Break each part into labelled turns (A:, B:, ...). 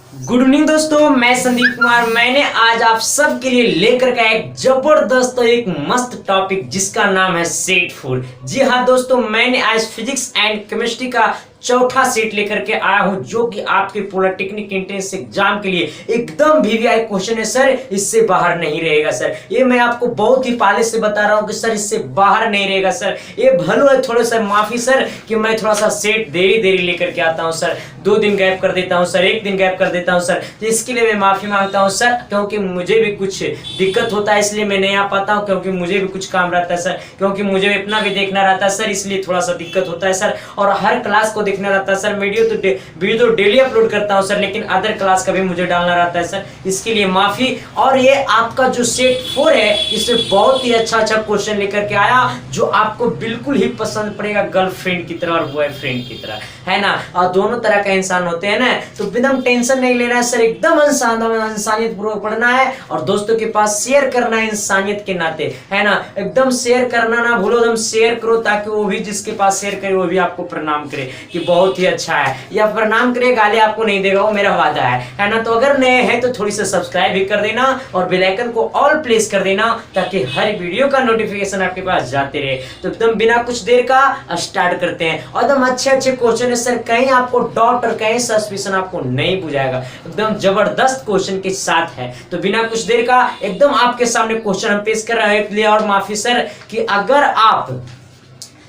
A: Good evening दोस्तों, मैं संदीप कुमार। मैंने आज आप सब के लिए लेकर के एक जबरदस्त और एक मस्त टॉपिक जिसका नाम है सेट 4। जी हाँ दोस्तों, मैंने आज फिजिक्स एंड केमिस्ट्री का चौथा सेट लेकर के आया हूं जो कि आपके पॉलिटेक्निक एंट्रेंस एग्जाम के लिए एकदम वीवीआई क्वेश्चन है सर, इससे बाहर नहीं रहेगा सर। ये मैं आपको बहुत ही पहले से बता रहा हूं कि सर इससे बाहर नहीं रहेगा सर। ये भलो है, थोड़ा सा माफी सर कि मैं थोड़ा सा सेट देरी देरी लेकर के आता हूं सर। 2 दिन गैप कर देता हूं सर, 1 दिन गैप कर देता हूं सर, तो इसके लिए मैं माफी मांगता हूं सर, क्योंकि मुझे भी कुछ दिक्कत होता है इसलिए मैं नहीं आ पाता हूं, क्योंकि मुझे भी कुछ काम रहता है सर, क्योंकि मुझे अपना भी देखना रहता है सर, इसलिए थोड़ा सा दिक्कत होता है सर। और हर क्लास को देखना रहता है सर। वीडियो तो डेली अपलोड करता हूं सर, लेकिन अदर क्लास का भी मुझे डालना रहता है सर, इसके लिए माफी। और ये आपका जो सेट 4 है इसमें बहुत ही अच्छा क्वेश्चन लेकर के आया जो आपको बिल्कुल ही पसंद पड़ेगा, गर्लफ्रेंड की तरह और बॉयफ्रेंड की तरह, है ना। और दोनों तरह का इंसान होते हैं ना, तो एकदम टेंशन नहीं लेना है सर, एकदम इंसानियत पूर्वक पढ़ना है और दोस्तों के पास शेयर करना है इंसानियत के नाते, है ना। एकदम शेयर करना ना भूलो, एकदम शेयर करो ताकि वो भी जिसके पास शेयर करे वो भी आपको प्रणाम करे कि बहुत ही अच्छा है, या प्रणाम करे, गाली आपको नहीं देगा, वो मेरा वादा है ना। तो अगर नए हैं तो थोड़ी सी सब्सक्राइब भी कर देना और बेल आइकन को ऑल प्लेस कर देना ताकि हर वीडियो का नोटिफिकेशन आपके पास जाते रहे। तो एकदम बिना कुछ देर का स्टार्ट करते हैं। और एकदम अच्छे क्वेश्चन है सर, कहीं आपको डाउट और कहीं सस्पिशन आपको नहीं बुझाएगा, एकदम जबरदस्त क्वेश्चन के साथ है। तो बिना कुछ देर का एकदम आपके सामने क्वेश्चन हम पेश कर रहे हैं। और माफी सर कि अगर आप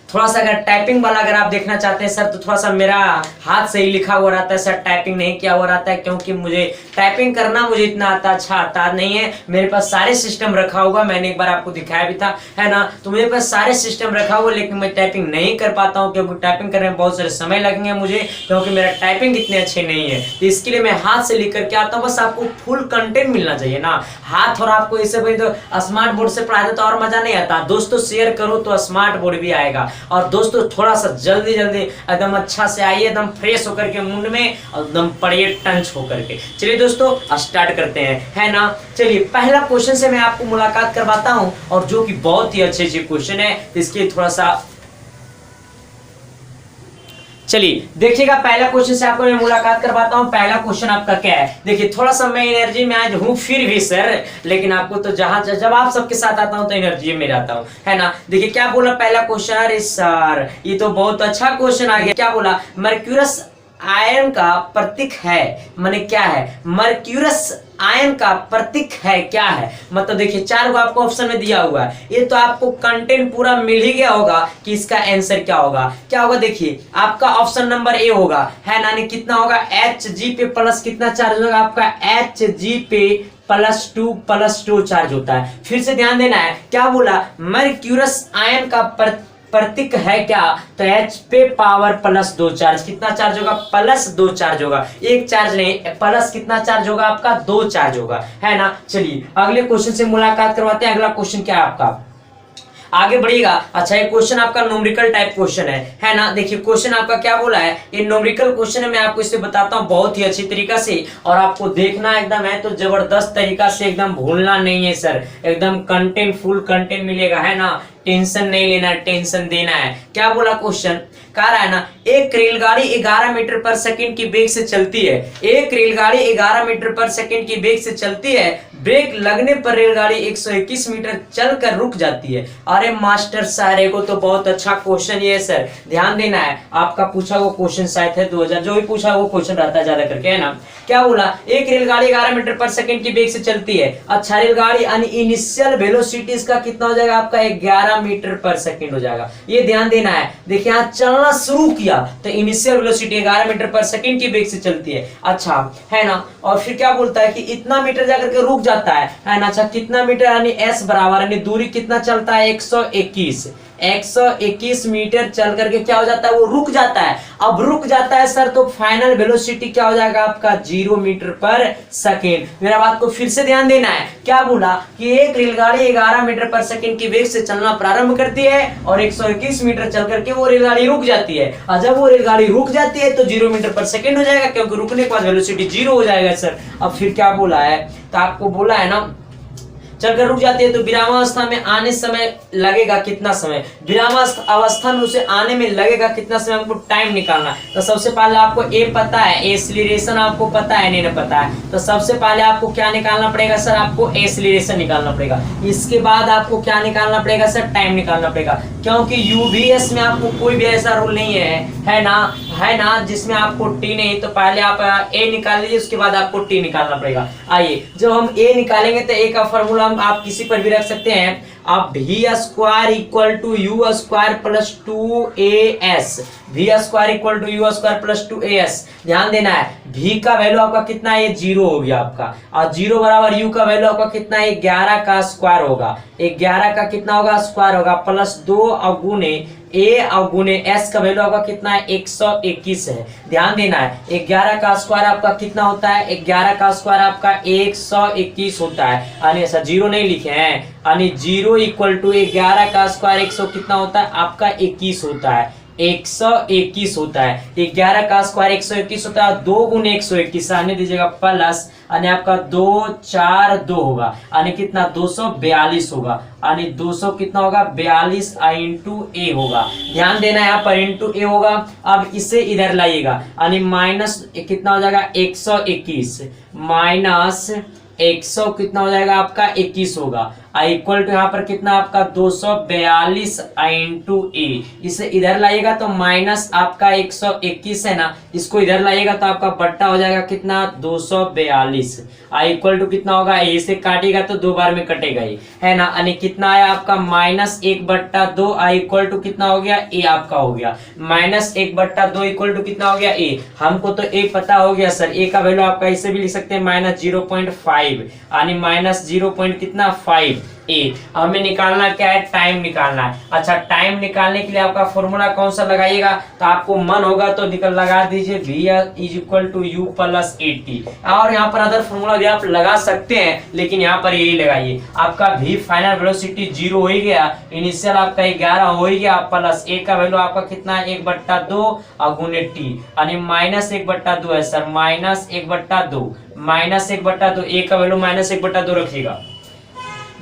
A: थोड़ा सा अगर टाइपिंग वाला अगर आप देखना चाहते हैं सर तो थोड़ा सा मेरा हाथ से ही लिखा हुआ रहता है सर, टाइपिंग नहीं किया हुआ रहता है, क्योंकि मुझे टाइपिंग करना मुझे इतना अच्छा आता नहीं है। मेरे पास सारे सिस्टम रखा हुआ, मैंने एक बार आपको दिखाया भी था, है ना। तो मेरे पास सारे सिस्टम रखा हुआ, लेकिन मैं टाइपिंग नहीं कर पाता हूँ क्योंकि टाइपिंग करने में बहुत सारे समय लगेंगे मुझे, क्योंकि मेरा टाइपिंग इतने अच्छे नहीं है। तो इसके लिए मैं हाथ से लिख करके आता हूँ। बस आपको फुल कंटेंट मिलना चाहिए ना, हाथ और आपको इससे तो स्मार्ट बोर्ड से पढ़ाते तो और मजा नहीं आता। दोस्तों शेयर करो तो स्मार्ट बोर्ड भी आएगा। और दोस्तों थोड़ा सा जल्दी एकदम अच्छा से आइए, एकदम फ्रेश होकर के मुंड में, और एकदम पढ़िए टंच होकर के। चलिए दोस्तों स्टार्ट करते हैं, है ना। चलिए पहला क्वेश्चन से मैं आपको मुलाकात करवाता हूं और जो कि बहुत ही अच्छे क्वेश्चन है, तो इसके थोड़ा सा चलिए देखिएगा। पहला क्वेश्चन से आपको मैं मुलाकात करवाता हूं। पहला क्वेश्चन आपका क्या है, देखिए थोड़ा सा मैं एनर्जी में आज हूं फिर भी सर, लेकिन आपको तो जब आप सबके साथ आता हूं तो एनर्जी में रहता हूं, है ना। देखिए क्या बोला पहला क्वेश्चन, अरे सर ये तो बहुत अच्छा क्वेश्चन आ गया। क्या बोला, मर्क्यूरस आयन का प्रतीक है, माने क्या है, मर्क्यूरस आयन का प्रतीक है क्या है। मतलब देखिए 4 को आपको ऑप्शन में दिया हुआ है, ये तो आपको कंटेंट पूरा मिल ही गया होगा कि इसका आंसर क्या होगा। क्या होगा, देखिए आपका ऑप्शन नंबर ए होगा, है ना। कितना होगा, Hg पे प्लस कितना चार्ज होगा आपका, Hg पे +2 चार्ज होता है। फिर से ध्यान देना है, क्या बोला, मर्क्यूरस आयन का प्रतीक है क्या, तो H पे पावर +2 चार्ज, कितना चार्ज होगा, +2 चार्ज होगा, 1 चार्ज नहीं, प्लस कितना चार्ज होगा आपका, 2 चार्ज होगा, है ना। चलिए अगले क्वेश्चन से मुलाकात करवाते हैं। अगला क्वेश्चन क्या है आपका, आगे बढ़िएगा। अच्छा ये क्वेश्चन आपका न्यूमेरिकल टाइप क्वेश्चन है ना। देखिए क्वेश्चन आपका क्या बोला है, ये न्यूमेरिकल क्वेश्चन है, मैं आपको इसे बताता हूँ बहुत ही अच्छी तरीका से, और आपको देखना एकदम है तो जबरदस्त तरीका से, एकदम भूलना नहीं है सर, एकदम कंटेंट फुल कंटेंट मिलेगा, है ना। टेंशन नहीं लेना, टेंशन देना है। क्या बोला क्वेश्चन, कह रहा है ना, एक रेलगाड़ी 11 मीटर पर सेकंड की वेग से चलती है, एक रेलगाड़ी 11 मीटर पर सेकंड की वेग से चलती है, ब्रेक लगने पर रेलगाड़ी 121 मीटर चलकर रुक जाती है। अरे मास्टर सारे को तो बहुत अच्छा क्वेश्चन ये सर, ध्यान देना है। आपका पूछा वो क्वेश्चन शायद है 2000, जो भी पूछा वो क्वेश्चन रहता है ज्यादा करके, है ना। क्या बोला, एक रेलगाड़ी 11 मीटर पर सेकंड की वेग से चलती है। अच्छा रेलगाड़ी इनिशियल वेलोसिटी इसका कितना हो जाएगा आपका, 11 मीटर पर सेकंड हो जाएगा। ये ध्यान देना है। देखिए यहाँ चलना शुरू किया तो इनिशियल वेलोसिटी 11 मीटर पर सेकंड की वेग से चलती है, अच्छा, है ना। और फिर क्या बोलता है कि इतना मीटर जाकर के रुक जाता है ना। अच्छा कितना मीटर, यानी s बराबर, यानी दूरी कितना चलता है, 121 मीटर चल करके क्या हो जाता है, वो रुक जाता है। अब रुक जाता है सर तो फाइनल वेलोसिटी क्या हो जाएगा आपका, 0 मीटर पर सेकेंड। मेरा बात को फिर से ध्यान देना है। क्या बोला कि एक रेलगाड़ी 11 मीटर पर सेकेंड की वेग से चलना प्रारंभ करती है और 121 मीटर चल करके वो रेलगाड़ी रुक जाती है। और जब वो रेलगाड़ी रुक जाती है तो 0 मीटर पर सेकेंड हो जाएगा, क्योंकि रुकने के बाद वेलोसिटी 0 हो जाएगा सर। अब फिर क्या बोला है, तो आपको बोला है ना चलकर रुक जाती है तो विरामावस्था में आने समय लगेगा कितना समय, विरामावस्था में उसे आने में लगेगा कितना समय, हमको टाइम निकालना। तो सबसे पहले आपको ए पता है, एक्सीलरेशन आपको पता है नहीं पता है, तो सबसे पहले आपको क्या निकालना पड़ेगा सर, आपको एक्सीलरेशन निकालना पड़ेगा। इसके बाद आपको क्या निकालना पड़ेगा सर, टाइम निकालना पड़ेगा, क्योंकि यूवीएस में आपको कोई भी ऐसा रूल नहीं है ना जिसमें आपको टी नहीं, तो पहले आप ए निकाल लीजिए, उसके बाद आपको टी निकालना पड़ेगा। आइए जब हम ए निकालेंगे तो ए का फॉर्मूला आप किसी पर भी रख सकते हैं, आप v square equal to u square plus 2as, v square equal to u square plus 2as। ध्यान देना है v का वैल्यू आपका कितना है, ये 0 हो गया आपका, और 0 बराबर u का वैल्यू आपका कितना है, 11 का स्क्वायर होगा, 11 का कितना होगा, स्क्वायर होगा, प्लस 2 और गुने a और गुने s का वैल्यू आपका कितना है, 121 है। ध्यान देना है 11 का स्क्वायर आपका कितना होता है, 11 का स्क्वायर आपका 121 होता है, यानी ऐसा 0 नहीं लिखे हैं, यानी 0 इक्वल टू 11 का स्क्वायर 100 कितना होता है आपका 21 होता है, 121 होता है। 11 का स्क्वायर 121 होता है, 2 गुने 121 आने दीजिएगा प्लस, यानी आपका 2 4 2 होगा, यानी कितना 242 होगा, यानी 200 कितना होगा 42 इंटू ए होगा। ध्यान देना है यहाँ पर इंटू ए होगा। अब इसे इधर लाइएगा, यानी माइनस कितना हो जाएगा 121 माइनस 100 कितना हो जाएगा आपका 21 होगा, इक्वल टू यहाँ पर कितना आपका 242 इंटू ए। इसे इधर लाइएगा तो माइनस आपका 121 है ना, इसको इधर लाइएगा तो आपका बट्टा हो जाएगा कितना 242, इक्वल टू कितना होगा, ए से काटेगा तो 2 बार में कटेगा ये है ना, यानी कितना आया आपका -1/2 इक्वल टू कितना हो गया, ए आपका हो गया, -1/2 इक्वल टू कितना हो गया ए। हमको तो ए पता हो गया सर, ए का वैल्यू आपका इसे भी लिख सकते हैं -0.5, यानी -0 कितना 5 ए। हमें निकालना क्या है, टाइम निकालना है। अच्छा टाइम निकालने के लिए आपका फॉर्मूला कौन सा लगाइएगा, तो आपको मन होगा तो लगा दीजिए v is equal to u plus 80, और यहाँ पर अदर फॉर्मूला भी आप लगा सकते हैं, लेकिन यहाँ पर यही लगाइए। आपका v फाइनल वेलोसिटी 0 हो ही गया, इनिशियल आपका 11 हो ही गया, प्लस ए का वैल्यू आपका कितना है 1/2 और गुने टी, यानी -1/2 है सर, -1/2 -1/2, ए का वैल्यू -1/2 रखिएगा।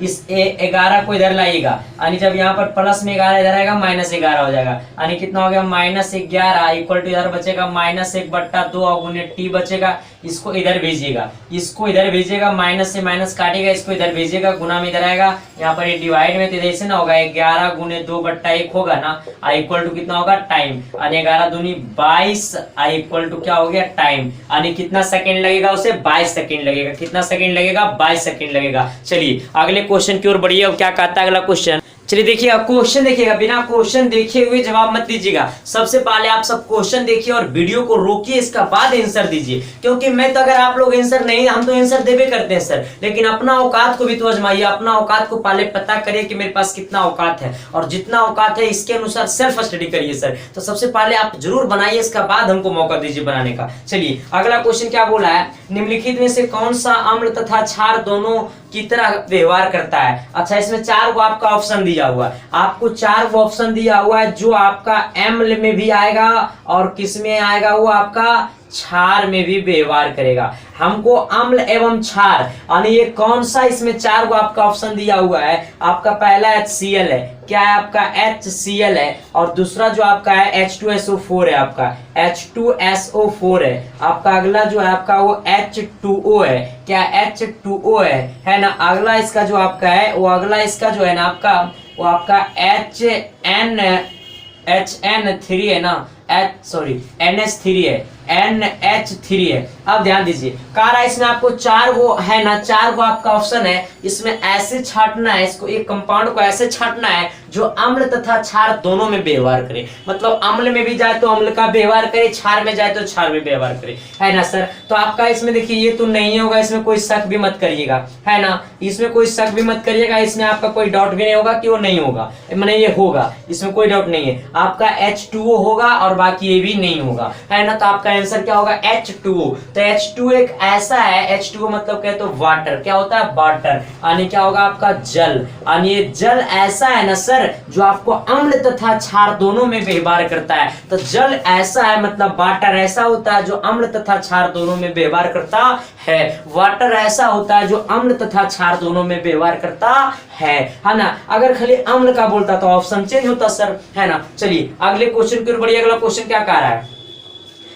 A: इस 11 को इधर लाइएगा, यानी जब यहाँ पर प्लस में 11 इधर आएगा -11 हो जाएगा, यानी कितना हो गया -11 इक्वल टू इधर बचेगा -1/2 और गुने टी बचेगा। इसको इधर भेजिएगा, इसको इधर भेजिएगा, माइनस से माइनस काटेगा, इसको इधर भेजिएगा, गुना में इधर आएगा, यहाँ पर ये डिवाइड में तो इधर से ना होगा, 11 गुने 2/1 होगा ना, इक्वल टू कितना होगा टाइम, यानी 11 दूनी 22 इक्वल टू क्या हो गया टाइम, यानी कितना सेकंड लगेगा उसे 22 सेकंड लगेगा, कितना सेकंड लगेगा 22 सेकंड लगेगा। चलिए अगले क्वेश्चन की ओर बढ़िए, अब क्या कहता है अगला क्वेश्चन। चलिए देखिएगा, क्वेश्चन देखिएगा, बिना क्वेश्चन देखे हुए जवाब मत दीजिएगा। सबसे पहले आप सब क्वेश्चन देखिए और वीडियो को रोकिए, इसका बाद आंसर दीजिए, क्योंकि मैं तो अगर आप लोग आंसर नहीं, हम तो आंसर देवे करते हैं सर, लेकिन अपना औकात को भी तो आजमाइए, अपना औकात को पहले पता करिए कि मेरे पास कितना औकात है, और जितना औकात है इसके अनुसार सेल्फ स्टडी करिए सर। तो सबसे पहले आप जरूर बनाइए, इसका बाद हमको मौका दीजिए बनाने का। चलिए अगला क्वेश्चन क्या बोला है, निम्नलिखित में से कौन सा अम्ल तथा क्षार दोनों की तरह व्यवहार करता है। अच्छा इसमें 4 को आपका ऑप्शन दिया हुआ है, आपको 4 को ऑप्शन दिया हुआ है, जो आपका अम्ल में भी आएगा और किस में आएगा, वो आपका क्षार में भी व्यवहार करेगा। हमको अम्ल एवं क्षार, यानी ये कौन सा इसमें 4 को आपका ऑप्शन दिया हुआ है। आपका पहला HCl है, क्या है आपका HCl है, और दूसरा जो आपका है H2SO4 है, आपका H2SO4 है। आपका अगला जो है आपका वो H2O है, क्या H2O है ना। अगला इसका जो आपका है वो अगला इसका जो है ना आपका वो आपका HN3 है ना, NH3 है, NH3 है। अब ध्यान दीजिए, कह रहा है इसमें आपको 4 वो है ना, 4 को आपका ऑप्शन है, इसमें ऐसे छांटना है, इसको एक कंपाउंड को ऐसे छांटना है जो अम्ल तथा क्षार दोनों में व्यवहार करे, मतलब अम्ल में भी जाए तो अम्ल का व्यवहार करे, क्षार में जाए तो क्षार में व्यवहार करे, है ना सर। तो आपका इसमें देखिए ये तो नहीं होगा, इसमें कोई शक भी मत करिएगा, है ना, इसमें कोई शक भी मत करिएगा, इसमें आपका कोई डाउट भी नहीं होगा कि वो नहीं होगा, मैंने ये होगा, इसमें कोई डाउट नहीं है। आपका H2O होगा और बाकी ये भी नहीं होगा, है ना। तो आपका आंसर क्या होगा H2O। तो H2 एक ऐसा है, H2O मतलब क्या, तो वाटर, क्या होता है वाटर, यानी क्या होगा आपका जल। यानी ये जल ऐसा है ना सर जो आपको अम्ल तथा क्षार दोनों में व्यवहार करता है। तो जल ऐसा है मतलब वाटर ऐसा होता है जो अम्ल तथा क्षार दोनों में व्यवहार करता है। वाटर ऐसा होता है जो अम्ल तथा क्षार दोनों में व्यवहार करता है ना। अगर खाली अम्ल का बोलता तो ऑप्शन चेंज होता सर, है ना। चलिए अगले क्वेश्चन की ओर बढ़िए। अगला क्वेश्चन क्या कह रहा है,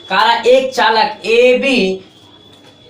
A: कह रहा एक चालक ए बी,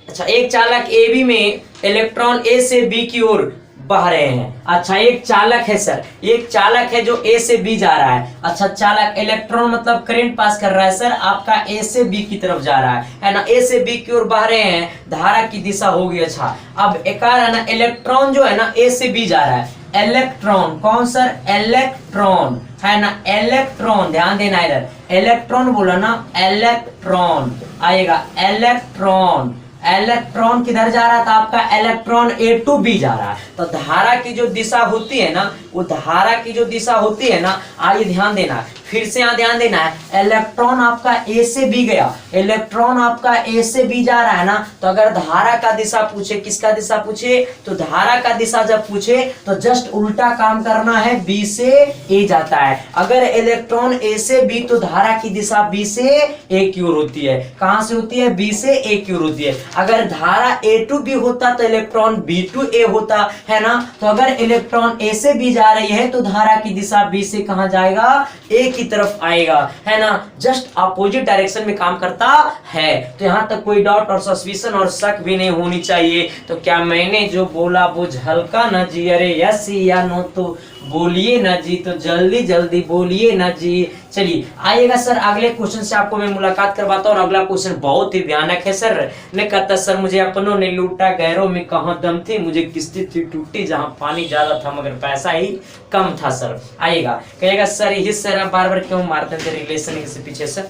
A: अच्छा एक चालक ए बी में इलेक्ट्रॉन ए से बी की ओर बह रहे हैं। अच्छा एक चालक है सर, एक चालक है जो ए से बी जा रहा है। अच्छा चालक इलेक्ट्रॉन मतलब करंट पास कर रहा है सर आपका ए से बी की तरफ जा रहा है ना। ए से बी की ओर बह रहे हैं, धारा की दिशा होगी। अच्छा अब एक है ना इलेक्ट्रॉन जो है ना ए से बी जा रहा है। इलेक्ट्रॉन कौन सर, इलेक्ट्रॉन है ना, इलेक्ट्रॉन ध्यान देना इधर, इलेक्ट्रॉन बोला ना, इलेक्ट्रॉन आएगा, इलेक्ट्रॉन। इलेक्ट्रॉन किधर जा रहा था आपका, इलेक्ट्रॉन ए टू बी जा रहा है। तो धारा की जो दिशा होती है ना, वो धारा की जो दिशा होती है ना, आइए ध्यान देना, फिर से यहाँ ध्यान देना है। इलेक्ट्रॉन आपका ए से बी गया, इलेक्ट्रॉन आपका ए से बी जा रहा है ना। तो अगर धारा का दिशा पूछे, किसका दिशा पूछे, तो धारा का दिशा जब पूछे तो जस्ट उल्टा काम करना है, बी से ए जाता है। अगर इलेक्ट्रॉन ए से बी तो धारा की दिशा बी से ए की ओर होती है। कहां से होती है, बी से ए की ओर होती है। अगर धारा ए टू बी होता तो इलेक्ट्रॉन बी टू ए होता है ना। तो अगर इलेक्ट्रॉन ए से बी जा रही है तो धारा की दिशा बी से कहां जाएगा, ए की तरफ आएगा, है ना। जस्ट अपोजिट डायरेक्शन में काम करता है। तो यहां तक कोई डाउट और सस्पिशन और शक भी नहीं होनी चाहिए। तो क्या मैंने जो बोला वो हल्का न जी, अरे यस या नो तो बोलिए ना जी, तो जल्दी जल्दी बोलिए ना जी। चलिए आइएगा सर अगले क्वेश्चन से आपको मैं मुलाकात करवाता हूँ। और अगला क्वेश्चन बहुत ही भयानक है सर। ने कहता सर मुझे अपनों ने लूटा, गैरों में कहाँ दम थी, मुझे किस्ती थी टूटी जहाँ पानी ज्यादा था मगर पैसा ही कम था सर। आइएगा कहेगा सर यही सर आप बार बार क्यों मारते थे रिलेशन के पीछे सर,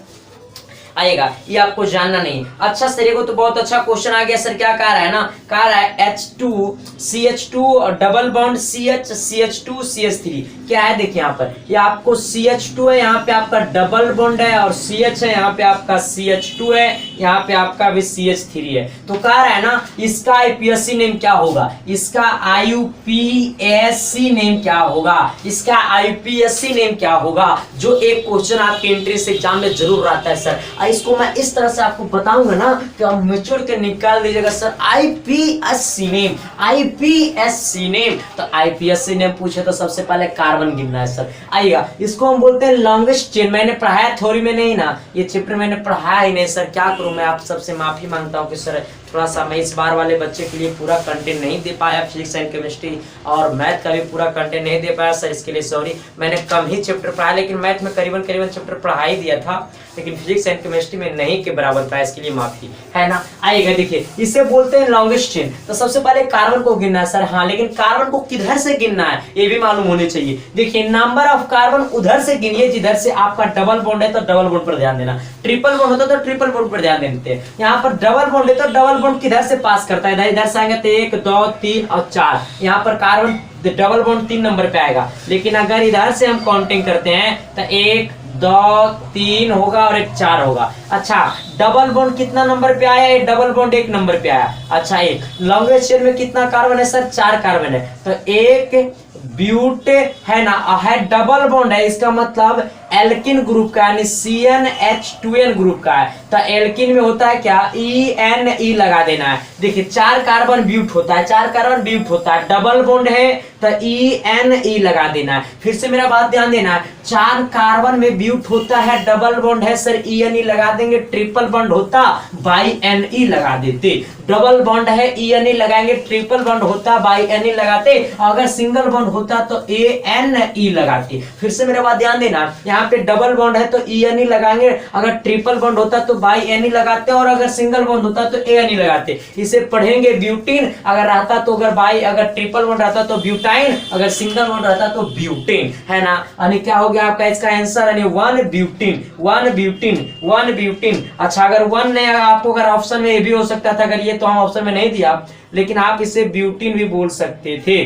A: आएगा ये आपको जानना नहीं। अच्छा सर को तो बहुत अच्छा क्वेश्चन आ गया सर। क्या कह रहा है ना, कह रहा है H2CH2 और double bond CH CH2 CH3 क्या है, देखिए यहाँ पर ये आपको CH2 है, यहाँ पे आपका डबल बॉन्ड है, और CH है, यहाँ पे आपका CH2 है, यहाँ पे आपका भी CH3 है। तो कह रहा है ना इसका IPSC नेम क्या होगा, इसका IUPAC नेम क्या होगा, इसका IPSC नेम क्या होगा, जो एक क्वेश्चन आपके एंट्रेंस एग्जाम में जरूर आता है सर। इसको मैं इस तरह से आपको बताऊंगा ना कि आप मेचूर के निकाल दीजिएगा sir. IPSC name, IPSC name, तो IPSC नेम पूछे तो सबसे पहले कार्बन गिनना है सर। आइएगा इसको हम बोलते हैं लॉन्गेस्ट चेन। मैंने पढ़ाया थ्योरी में नहीं ना, ये चैप्टर मैंने पढ़ाया ही नहीं सर। क्या करूं मैं, आप सबसे माफी मांगता हूं कि सर थोड़ा सा मैं इस बार वाले बच्चे के लिए पूरा कंटेंट नहीं दे पाया, फिजिक्स एंड केमिस्ट्री और मैथ का भी पूरा कंटेंट नहीं दे पाया सर, इसके लिए सॉरी। मैंने कम ही चैप्टर पढ़ाया, लेकिन मैथ में करीबन चैप्टर पढ़ा ही दिया था, लेकिन फिजिक्स एंड केमिस्ट्री में नहीं के बराबर पाया, इसके लिए माफी है ना। आइएगा देखिए इसे बोलते हैं लॉन्गेस्ट चेन। तो सबसे पहले कार्बन को गिनना है सर, हाँ, लेकिन कार्बन को किधर से गिनना है ये भी मालूम होने चाहिए। देखिए नंबर ऑफ कार्बन उधर से गिनिए जिधर से आपका डबल बॉन्ड है, तो डबल बॉन्ड पर ध्यान देना। ट्रिपल बॉन्ड होता तो ट्रिपल बॉन्ड पर ध्यान देते हैं। यहाँ पर डबल बॉन्ड है तो डबल बॉन्ड किधर से पास करता है, इधर से आएंगे तो 1 2 3 और 4। यहाँ पर कार्बन डबल बॉन्ड 3 नंबर पे आएगा, लेकिन अगर इधर से हम काउंटिंग करते हैं तो 1 2 3 होगा और 1 4 होगा। अच्छा डबल बॉन्ड कितना नंबर पे आया, डबल बॉन्ड 1 नंबर पे आया। अच्छा एक लॉन्गेस्ट चेन में कितना कार्बन है सर, 4 कार्बन है, तो एक ब्यूट है ना, है डबल बॉन्ड है, इसका मतलब एल्किन ग्रुप का यानी CnH2n ग्रुप का है। तो एल्किन में होता है क्या, ENE लगा देना है। देखिए 4 कार्बन ब्यूट होता है, 4 कार्बन ब्यूट होता है, डबल बॉन्ड है तो ENE लगा देना है। फिर से मेरा बात ध्यान देना है, 4 कार्बन में ब्यूट होता है, डबल बॉन्ड है सर, ENE लगा देंगे। ट्रिपल बॉन्ड होता बाई NE लगा देते, डबल बॉन्ड है ENE लगाएंगे, ट्रिपल बॉन्ड होता बाई NE लगाते, अगर सिंगल बॉन्ड होता तो ANE लगाते। फिर से मेरा बात ध्यान देना, यहाँ पे डबल बॉन्ड है तो ENE लगाएंगे, अगर ट्रिपल बॉन्ड होता तो बाई NE लगाते, और अगर सिंगल बॉन्ड होता तो ANE लगाते। इसे पढ़ेंगे ब्यूटीन अगर रहता तो, अगर ट्रिपल बॉन्ड रहता तो ब्यूटाइन, अगर सिंगल बॉन्ड रहता तो ब्यूटेन, है ना। यानी क्या हो गया आपका इसका आंसर, यानी 1 ब्यूटीन, 1 ब्यूटीन, 1 ब्यूटीन। अच्छा अगर 1 नहीं, आपको अगर ऑप्शन में ये भी हो सकता था, अगर ये तो हम ऑप्शन में नहीं दिया, लेकिन आप इसे ब्यूटीन भी बोल सकते थे,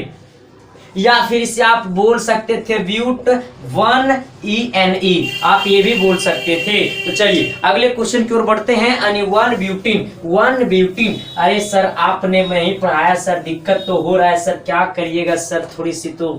A: या फिर इसे आप बोल सकते थे ब्यूट 1ENE, आप ये भी बोल सकते थे। तो चलिए अगले क्वेश्चन की ओर बढ़ते हैं। यानी 1 ब्यूटीन। अरे सर आपने नहीं पढ़ाया सर, दिक्कत तो हो रहा है सर, क्या करिएगा सर, थोड़ी सी तो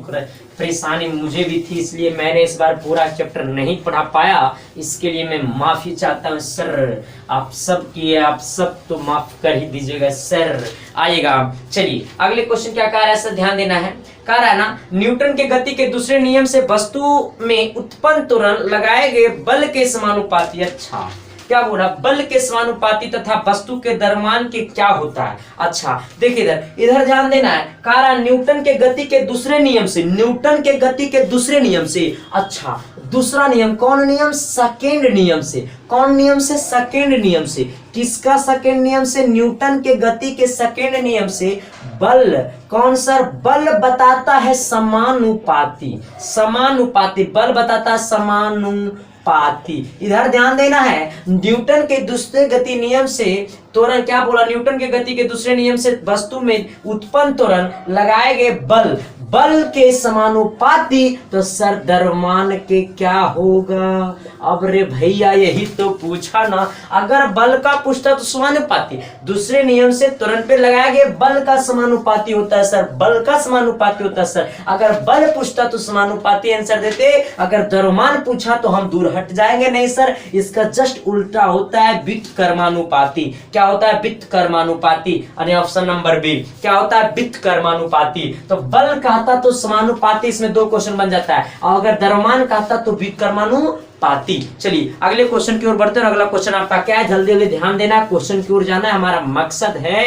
A: परेशानी मुझे भी थी, इसलिए मैंने इस बार पूरा चैप्टर नहीं पढ़ा पाया, इसके लिए मैं माफी चाहता हूँ सर। आप सब तो माफ कर ही दीजिएगा सर। आइएगा, चलिए अगले क्वेश्चन क्या कह रहा है सर, ध्यान देना है। कह रहा है ना, न्यूटन के गति के दूसरे नियम से वस्तु में उत्पन्न त्वरण लगाए गए बल के समानुपाती। अच्छा क्या बोला, बल के समानुपाती तथा वस्तु के द्रव्यमान के क्या होता है। अच्छा देखिए इधर ध्यान देना है। कह रहा न्यूटन के गति के दूसरे नियम से, न्यूटन के गति के दूसरे नियम से। अच्छा दूसरा नियम कौन नियम, सेकेंड नियम से। कौन नियम से, सेकेंड नियम से। किसका सेकेंड नियम से, न्यूटन के गति के सेकेंड नियम से। बल कौन सर, बल बताता है समानुपाती, समानुपाती बल बताता है समानुपाती। इधर ध्यान देना है, न्यूटन के दूसरे गति नियम से त्वरण, क्या बोला, न्यूटन के गति के दूसरे नियम से वस्तु में उत्पन्न त्वरण लगाए गए बल, बल के समानुपाती, तो सर द्रव्यमान के क्या होगा। अब रे भैया यही तो पूछा ना, अगर बल का पूछता तो समानुपाती, दूसरे नियम से त्वरण पे लगाया गया बल का समानुपाती होता है सर, बल का समानुपाती होता है सर। अगर बल पूछता तो समानुपाती आंसर देते, अगर द्रव्यमान पूछा तो हम दूर हट जाएंगे। नहीं सर, इसका जस्ट उल्टा होता है व्युत्क्रमानुपाती। क्या होता है, व्युत्क्रमानुपाती। यानी ऑप्शन नंबर बी क्या होता है, व्युत्क्रमानुपाती। तो बल कहता तो समानुपाती, इसमें दो क्वेश्चन बन जाता है, और अगर द्रव्यमान कहता तो व्युत्क्रमानुपाती। चलिए अगले क्वेश्चन की ओर बढ़ते हैं। अगला क्वेश्चन आपका क्या है, जल्दी जल्दी ध्यान देना, क्वेश्चन की ओर जाना है। हमारा मकसद है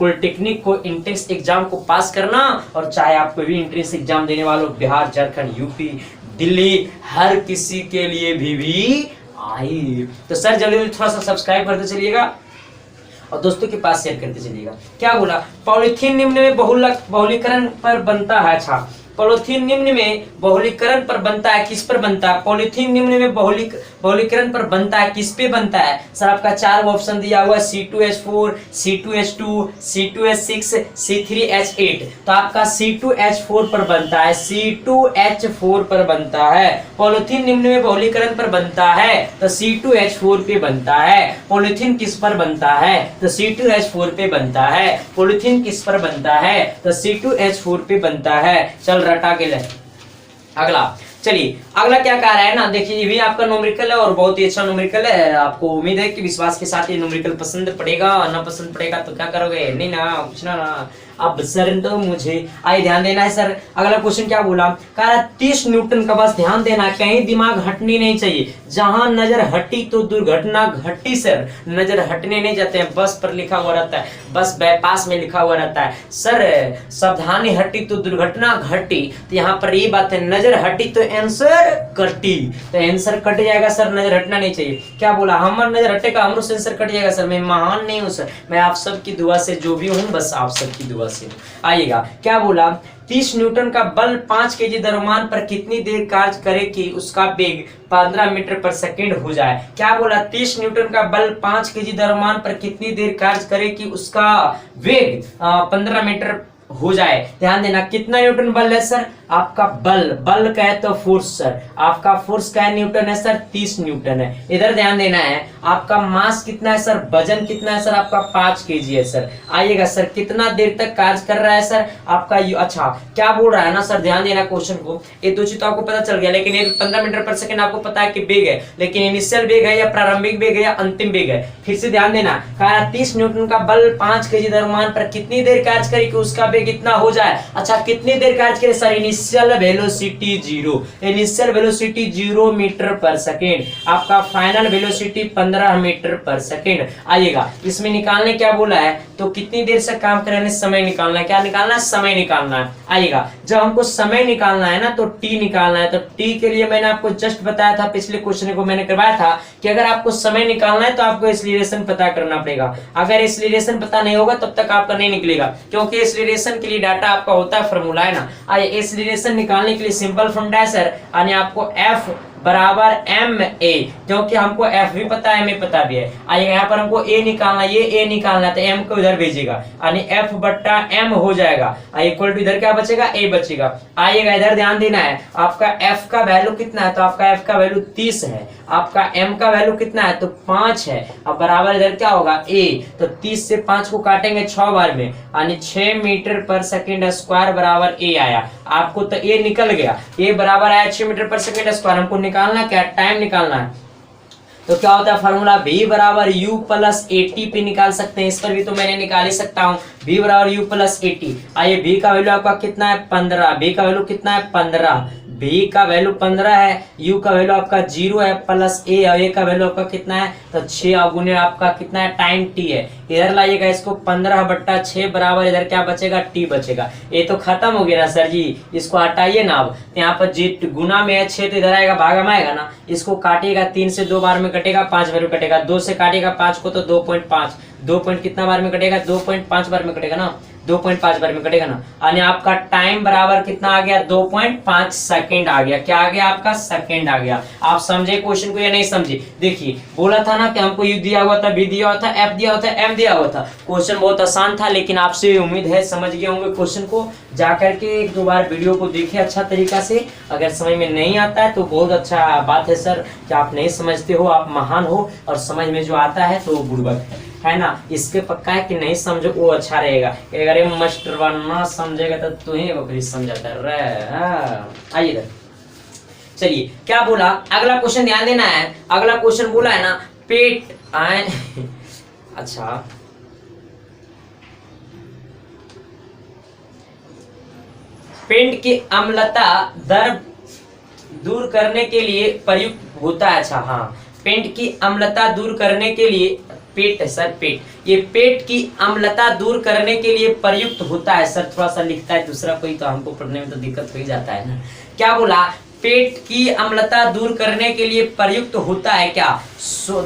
A: पॉलिटेक्निक को एंट्रेंस एग्जाम को पास करना, और चाहे आप कोई भी एंट्रेंस एग्जाम देने वालों, बिहार, झारखंड, यूपी, दिल्ली, हर किसी के लिए भी आई। तो सर जल्दी जल्दी थोड़ा सा सब्सक्राइब करते चलिएगा और दोस्तों के पास शेयर करते चलिएगा। क्या बोला, पॉलीथीन निम्न में बहुलीकरण पर बनता है। अच्छा पॉलीथीन निम्न में बहुलीकरण पर बनता है, किस पर बनता है, पॉलीथीन निम्न में बहुलीकरण पर बनता है, किस पे बनता है सर। आपका चार ऑप्शन दिया हुआ है, C2H4, C2H2, C2H6, C3H8। तो आपका C2H4 पर बनता है, C2H4 पर बनता है। पॉलीथीन निम्न में बहुलीकरण पर बनता है तो C2H4 पे बनता है। पॉलीथीन किस पर बनता है, तो C2H4 पे बनता है। पॉलीथीन किस पर बनता है, तो C2H4 पे बनता है। चल रटा के ले अगला। चलिए अगला क्या कह रहा है ना, देखिए ये भी आपका न्यूमेरिकल है और बहुत ही अच्छा न्यूमेरिकल है। आपको उम्मीद है कि विश्वास के साथ ये न्यूमेरिकल पसंद पड़ेगा, ना पसंद पड़ेगा तो क्या करोगे, नहीं ना, पूछना ना। अब सर तो मुझे आइए ध्यान देना है सर। अगला क्वेश्चन क्या बोला, कह रहा 30 न्यूटन का, बस ध्यान देना, कहीं दिमाग हटनी नहीं चाहिए। जहां नजर हटी तो दुर्घटना घटी सर, नजर हटने नहीं जाते हैं, बस पर लिखा हुआ रहता है, बस बाईपास में लिखा हुआ रहता है सर, सावधानी हटी तो दुर्घटना घटी। तो यहाँ पर ये बात है, नजर हटी तो आंसर कटी, तो आंसर कट जाएगा सर, नजर हटना नहीं चाहिए। क्या बोला, हमारा नजर हटेगा, हमरो से आंसर कट जाएगा सर। मैं महान नहीं हूँ सर, मैं आप सबकी दुआ से जो भी हूँ, बस आप सबकी दुआ से आइएगा। क्या बोला, 30 न्यूटन का बल 5 केजी द्रव्यमान पर कितनी देर कार्य करे कि उसका वेग 15 मीटर पर सेकेंड हो जाए। क्या बोला, 30 न्यूटन का बल 5 केजी द्रव्यमान पर कितनी देर कार्य करे कि उसका वेग 15 मीटर हो जाए। ध्यान देना, कितना न्यूटन बल है सर, आपका बल का है तो फोर्स सर, आपका फोर्स का है न्यूटन है सर, 30 न्यूटन है। इधर ध्यान देना है, आपका मास कितना है सर, वजन कितना है सर, आपका 5 केजी है सर। आइएगा सर, कितना देर तक कार्य कर रहा है सर आपका, अच्छा क्या बोल रहा है ना सर, ध्यान देना क्वेश्चन को। ये दो चीज तो आपको पता चल गया, लेकिन ये 15 मीटर पर सेकंड आपको पता है कि वेग है, लेकिन इनिशियल वेग है या प्रारंभिक वेग है या अंतिम वेग है। फिर से ध्यान देना, कहा 30 न्यूटन का बल 5 केजी द्रव्यमान पर कितनी देर कार्य करे कि उसका वेग कितना हो जाए। अच्छा कितनी देर कार्य करे sir, initial velocity 0, initial velocity 0 metre पर सेकेंड, आपका फाइनल वेलोसिटी 15 मीटर पर सेकेंड। आइएगा, इसमें निकालने क्या बोला है, तो कितनी देर से काम करने समय निकालना है, क्या निकालना है, समय निकालना है। आइएगा, जब हमको समय निकालना है ना तो टी निकालना है, तो टी के लिए मैंने आपको जस्ट बताया था, पिछले क्वेश्चन को मैंने करवाया था कि अगर आपको समय निकालना है तो आपको एक्सीलरेशन पता करना पड़ेगा। अगर एक्सीलरेशन पता नहीं होगा तब तक आपका नहीं निकलेगा, क्योंकि एक्सीलरेशन के लिए डाटा आपका होता है, फॉर्मूला है ना। आइए, एक्सीलरेशन निकालने के लिए सिंपल फॉर्मूला है सर, यानी आपको F बराबर एम ए, क्योंकि हमको एफ भी पता है एम ए पता भी है। आइएगा यहाँ पर हमको ए निकालना, ये ए निकालना है तो एम को इधर भेजिएगा यानी एफ बट्टा एम हो जाएगा, इक्वल टू इधर क्या बचेगा ए बचेगा। आइएगा इधर ध्यान देना है, आपका एफ का वैल्यू कितना है तो आपका एफ का वैल्यू 30 है, आपका एम का वैल्यू कितना है तो 5 है। अब बराबर इधर क्या होगा ए, तो 30 से 5 को काटेंगे 6 बार में यानी 6 मीटर पर सेकेंड स्क्वायर बराबर ए आया। आपको तो ए निकल गया, ए बराबर आया 6 मीटर पर सेकेंड स्क्वायर। हमको निकालना क्या, टाइम निकालना है। तो क्या होता है फार्मूला, v बराबर u प्लस 80 पे निकाल सकते हैं। इस पर भी तो मैंने निकाल ही सकता हूँ, v बराबर u प्लस 80। आइए v का वैल्यू आपका कितना है 15, v का वैल्यू कितना है 15, v का वैल्यू 15 है, u का वैल्यू आपका 0 है प्लस a और a का वैल्यू आपका कितना है तो 6 अगुने आपका कितना है टाइम t है। इधर लाइएगा इसको 15 बट्टा 6 बराबर इधर क्या बचेगा t बचेगा। ये तो खत्म हो गया ना सर जी, इसको हटाइए ना। अब यहाँ पर जी गुना में है 6 तो इधर आएगा भागा में आएगा ना, इसको काटिएगा 3 से 2 बार में कटेगा 5 बार में कटेगा, 2 से काटिएगा 5 को तो 2.5, 2 पॉइंट कितना बार में कटेगा 2.5 बार में कटेगा ना, 2.5 बार में कटेगा ना। यानी आपका टाइम बराबर कितना आ गया 2.5 सेकंड आ गया। क्या आ गया आपका सेकंड आ गया। आप समझे क्वेश्चन को या नहीं समझे। देखिए बोला था ना कि हमको यू दिया हुआ था, बी दिया हुआ था, एफ दिया हुआ था, एम दिया हुआ था। क्वेश्चन बहुत आसान था, लेकिन आपसे उम्मीद है समझ गए होंगे क्वेश्चन को। जाकर के 1-2 बार वीडियो को देखिए अच्छा तरीका से। अगर समझ में नहीं आता है तो बहुत अच्छा बात है सर कि आप नहीं समझते हो, आप महान हो, और समझ में जो आता है तो वो बुड़बक है ना। इसके पक्का है कि नहीं समझो वो अच्छा रहेगा। अगर मास्टर ना समझेगा तो तू ही बकरी समझाता रहे। आइए इधर चलिए क्या बोला, अगला क्वेश्चन ध्यान देना है। अगला क्वेश्चन बोला है ना पेट अच्छा पेंट की अम्लता दर दूर करने के लिए प्रयुक्त होता है। अच्छा हाँ, पेंट की अम्लता दूर करने के लिए पेट है सर, पेट, ये पेट की अम्लता दूर करने के लिए प्रयुक्त होता है सर। थोड़ा सा लिखता है दूसरा कोई तो हमको पढ़ने में तो दिक्कत हो ही जाता है ना। क्या बोला, पेट की अम्लता दूर करने के लिए प्रयुक्त होता है क्या,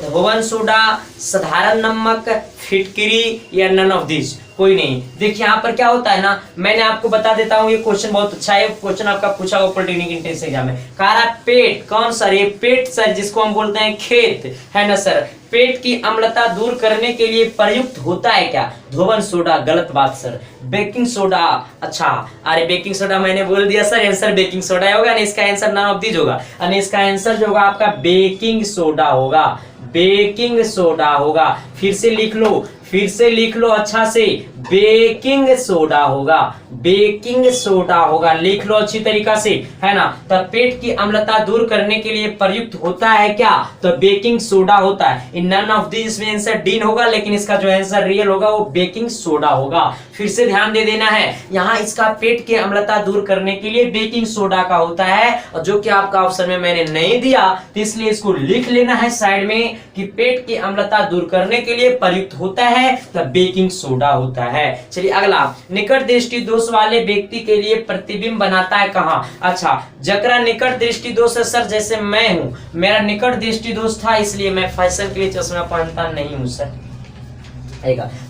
A: धोवन सोडा, साधारण नमक, फिटकिरी या नन ऑफ दिस, कोई नहीं। देखिए यहाँ पर क्या होता है ना, मैंने आपको बता देता हूँ, ये क्वेश्चन बहुत अच्छा है। क्वेश्चन आपका पूछा हुआ पॉलिटेक्निक एंट्रेंस एग्जाम में, कह रहा पेट कौन सर, ये पेट सर जिसको हम बोलते हैं खेत, है ना सर। पेट की अम्लता दूर करने के लिए प्रयुक्त होता है क्या, धोवन सोडा, गलत बात सर। बेकिंग सोडा, अच्छा अरे बेकिंग सोडा मैंने बोल दिया सर, आंसर बेकिंग सोडा होगा ना, इसका आंसर नन ऑफ दीज होगा। यानी इसका आंसर जो होगा आपका बेकिंग सोडा होगा, बेकिंग सोडा होगा। फिर से लिख लो, फिर से लिख लो अच्छा से, बेकिंग सोडा होगा, बेकिंग सोडा होगा, लिख लो अच्छी तरीका से, है ना। तो पेट की अम्लता दूर करने के लिए प्रयुक्त होता है क्या, तो बेकिंग सोडा होता है। इन नन ऑफ दिस में आंसर डीन होगा, लेकिन इसका जो आंसर रियल होगा वो बेकिंग सोडा होगा। फिर से ध्यान दे देना है, यहाँ इसका पेट की अम्लता दूर करने के लिए बेकिंग सोडा का होता है, और जो कि आपका ऑप्शन में मैंने नहीं दिया, तो इसलिए इसको लिख लेना है साइड में कि पेट की अम्लता दूर करने के लिए प्रयुक्त होता है तो बेकिंग सोडा होता है। चलिए अगला, निकट दृष्टि दोष वाले व्यक्ति के लिए प्रतिबिंब बनाता है कहाँ। अच्छा, जकरा निकट दृष्टि दोष है सर, जैसे मैं हूं, मेरा निकट दृष्टि दोष था इसलिए मैं फैशन के लिए चश्मा पहनता नहीं हूं सर।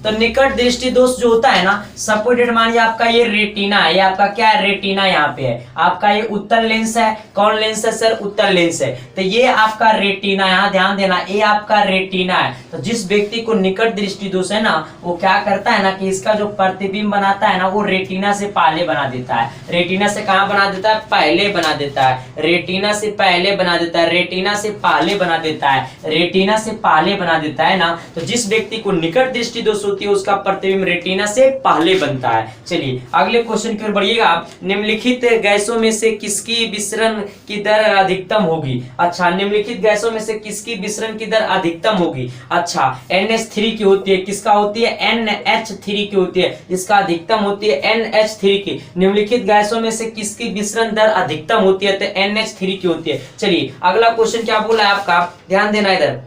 A: तो निकट दृष्टि दोष जो होता है ना, सपोर्टेड मानिए आपका ये रेटिना है, ये आपका क्या है रेटिना, यहाँ पे है आपका ये उत्तल लेंस है। कौन लेंस है सर, उत्तल लेंस है। तो ये आपका रेटिना, यहाँ ध्यान देना, ये आपका रेटिना है। तो जिस व्यक्ति को निकट दृष्टि दोष है ना, वो क्या करता है ना कि इसका जो प्रतिबिंब बनाता है ना, वो रेटिना से पहले बना देता है। रेटिना से कहाँ बना देता है, पहले बना देता है। रेटिना से पहले बना देता है, रेटिना से पहले बना देता है, रेटिना से पहले बना देता है ना। तो जिस व्यक्ति को निकट दृष्टि दोष होती है उसका प्रतिबिंब रेटिना से पहले बनता है। चलिए अगले क्वेश्चन की ओर बढ़िएगा। निम्नलिखित गैसों में से किसकी विसरण की दर अधिकतम होगी। अच्छा, निम्नलिखित गैसों में से किसकी विसरण की दर अधिकतम होगी। अच्छा, NH3 की होती है, किसका होती है, NH3 की होती है, इसका अधिकतम होती है NH3 की। निम्नलिखित गैसों में से किसकी विसरण दर अधिकतम होती है, तो NH3 की होती है। चलिए अगला क्वेश्चन क्या बोला है आपका, ध्यान देना इधर।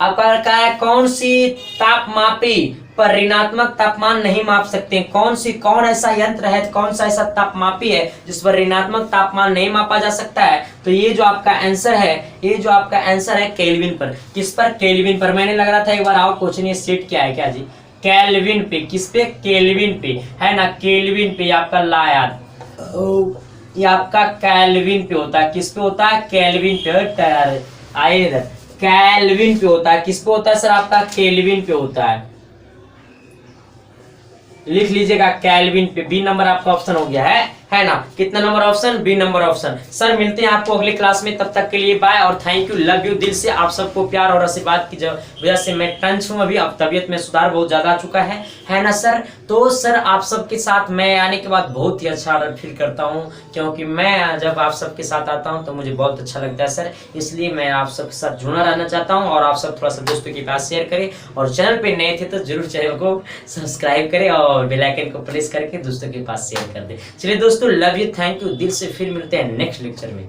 A: आपका क्या है, कौन सी तापमापी पर ऋणात्मक तापमान नहीं माप सकते। कौन ऐसा यंत्र है, कौन सा ऐसा तापमापी है जिस पर ऋणात्मक तापमान नहीं मापा जा सकता है। तो ये जो आपका आंसर है, ये जो आपका आंसर है केल्विन पर। किस पर, केल्विन पर। मैंने लग रहा था एक बार आओ क्वेश्चन ये सेट किया है क्या जी, केल्विन पे। किस पे, केल्विन पे, है ना, केल्विन पे आपका ला याद। ये आपका केल्विन पे होता है। किस पे होता है? केल्विन पे। आइए इधर, केल्विन पे होता है। किस पे होता है सर? आपका केल्विन पे होता है। लिख लीजिएगा केल्विन पे। बी नंबर आपका ऑप्शन हो गया है ना? कितना number option? B number option. Sir मिलते हैं आपको अगली क्लास में, तब तक के लिए बाय और थैंक यू, लव यू दिल से। आप सबको प्यार और आशीर्वाद की वजह से मैं टंच हूं अभी, अब तबीयत में सुधार बहुत ज्यादा आ चुका है ना सर? तो सर आप सबके साथ मैं आने के बाद बहुत ही अच्छा फील करता हूं, क्योंकि मैं जब आप सबके साथ आता हूं तो मुझे बहुत अच्छा लगता है सर। इसलिए मैं आप सबके साथ जुड़ा रहना चाहता हूं, और आप सब थोड़ा सा दोस्तों के पास शेयर करें, और चैनल पे नए थे तो जरूर चैनल को सब्सक्राइब करें और बेल आइकन को प्रेस करके दोस्तों के पास शेयर कर दें। चलिए दोस्तों, लव यू, थैंक यू दिल से। फिर मिलते हैं नेक्स्ट लेक्चर में।